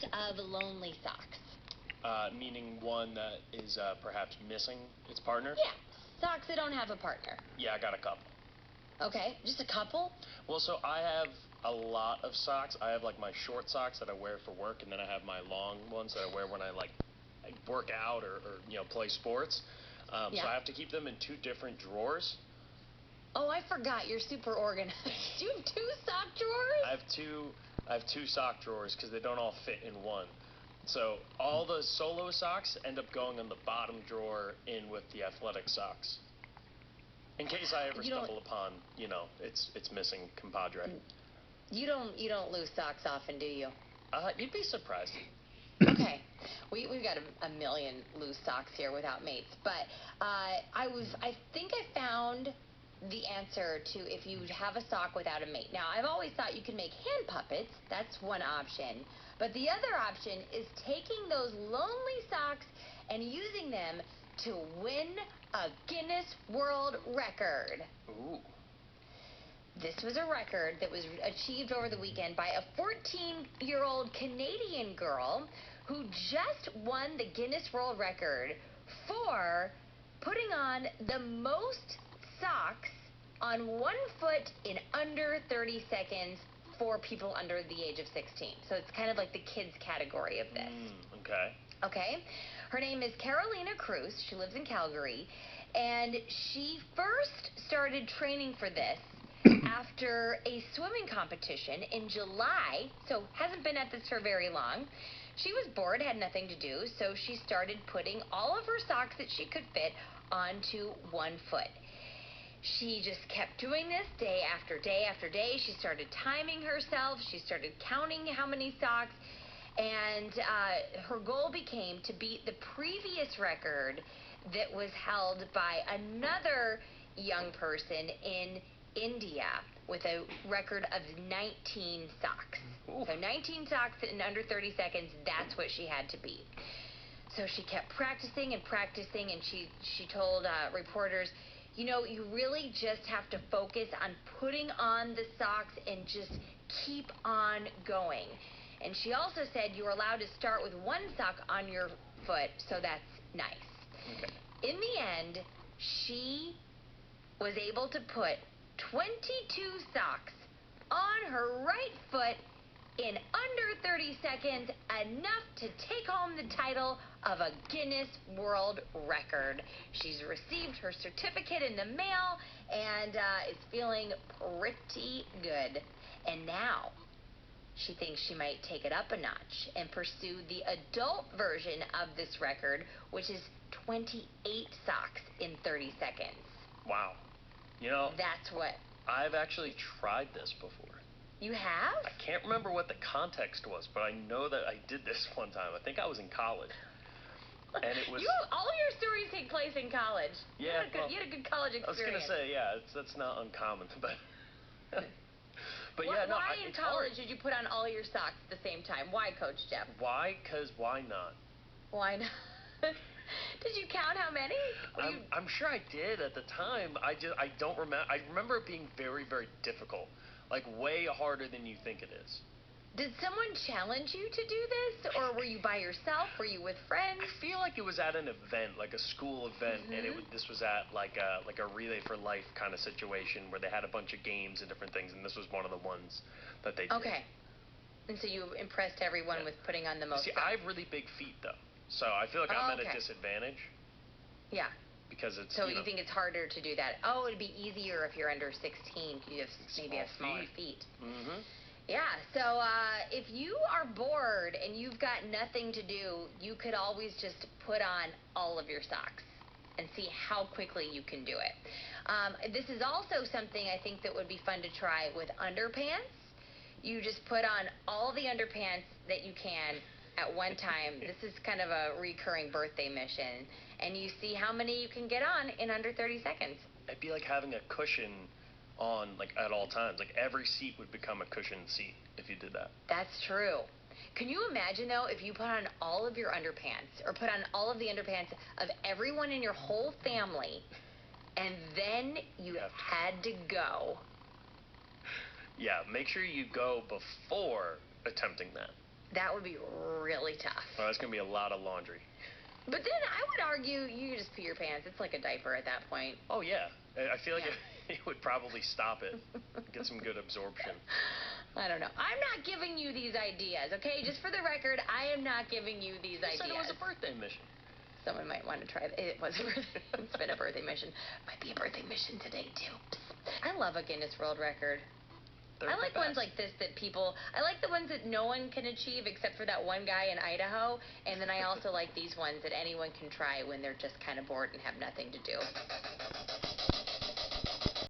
What of lonely socks? Meaning one that is perhaps missing its partner? Yeah, socks that don't have a partner. Yeah, I got a couple. Okay, just a couple? Well, so I have a lot of socks. I have like my short socks that I wear for work, and then I have my long ones that I wear when I work out or play sports. Yeah. So I have to keep them in two different drawers. Oh, I forgot. You're super organized. You have two sock drawers? I have two sock drawers because they don't all fit in one. So all the solo socks end up going in the bottom drawer in with the athletic socks. In case I ever stumble upon, it's missing compadre. You don't lose socks often, do you? You'd be surprised. Okay, we've got a million loose socks here without mates, but I think I found the answer to if you have a sock without a mate. Now, I've always thought you can make hand puppets. That's one option. But the other option is taking those lonely socks and using them to win a Guinness World Record. Ooh. This was a record that was achieved over the weekend by a 14-year-old Canadian girl who just won the Guinness World Record for putting on the most socks on one foot in under 30 seconds for people under the age of 16. So it's kind of like the kids category of this. Okay. Okay. Her name is Carolina Cruz. She lives in Calgary. And she first started training for this after a swimming competition in July, so hasn't been at this for very long. She was bored, had nothing to do, so she started putting all of her socks that she could fit onto one foot. She just kept doing this day after day after day. She started timing herself. She started counting how many socks. And her goal became to beat the previous record that was held by another young person in India with a record of 19 socks. Ooh. So 19 socks in under 30 seconds, that's what she had to beat. So she kept practicing and practicing, and she told reporters, you really just have to focus on putting on the socks and just keep on going. And she also said you were allowed to start with one sock on your foot, so that's nice. Okay. In the end, she was able to put 22 socks on her right foot in under 30 seconds, enough to take home the title of a Guinness World Record. She's received her certificate in the mail and is feeling pretty good. And now she thinks she might take it up a notch and pursue the adult version of this record, which is 28 socks in 30 seconds. Wow. That's what... I've actually tried this before. You have? I can't remember what the context was, but I know that I did this one time. I think I was in college. And it was... all your stories take place in college. Yeah, you had a good college experience. I was going to say, yeah, that's not uncommon, but... But why in it's college hard. did you put on all your socks at the same time? Why, Coach Jeff? Why? Because why not? Why not? Did you count how many? I'm sure I did at the time. I don't remember. I remember it being very, very difficult. Like way harder than you think it is. Did someone challenge you to do this, or were you by yourself? Were you with friends? I feel like it was at an event, like a school event, and this was at like a Relay for Life kind of situation where they had a bunch of games and different things, and this was one of the ones that they did. Okay. And so you impressed everyone with putting on the most See, socks. I have really big feet, though, so I feel like I'm at a disadvantage. Yeah. Because it's, So you think it's harder to do that? Oh, it'd be easier if you're under 16 because you maybe have smaller feet. Mm-hmm. Yeah, so if you are bored and you've got nothing to do, you could always just put on all of your socks and see how quickly you can do it. This is also something I think that would be fun to try with underpants. You just put on all the underpants that you can at one time. This is kind of a recurring birthday mission, and you see how many you can get on in under 30 seconds. It'd be like having a cushion on, like, at all times. Like, every seat would become a cushioned seat if you did that. That's true. Can you imagine, though, if you put on all of your underpants, or put on all of the underpants of everyone in your whole family, and then you had to go? Yeah, make sure you go before attempting that. That would be really tough. Well, that's going to be a lot of laundry. But then I would argue you could just pee your pants. It's like a diaper at that point. Oh, yeah. I feel like it would probably stop it. Get some good absorption. I don't know. I'm not giving you these ideas, okay? Just for the record, I am not giving you these ideas. You said it was a birthday mission. Someone might want to try it. It was a birthday. It's been a birthday mission. Might be a birthday mission today, too. I love a Guinness World Record. I like ones like this that I like the ones that no one can achieve except for that one guy in Idaho, and then I also like these ones that anyone can try when they're just kind of bored and have nothing to do.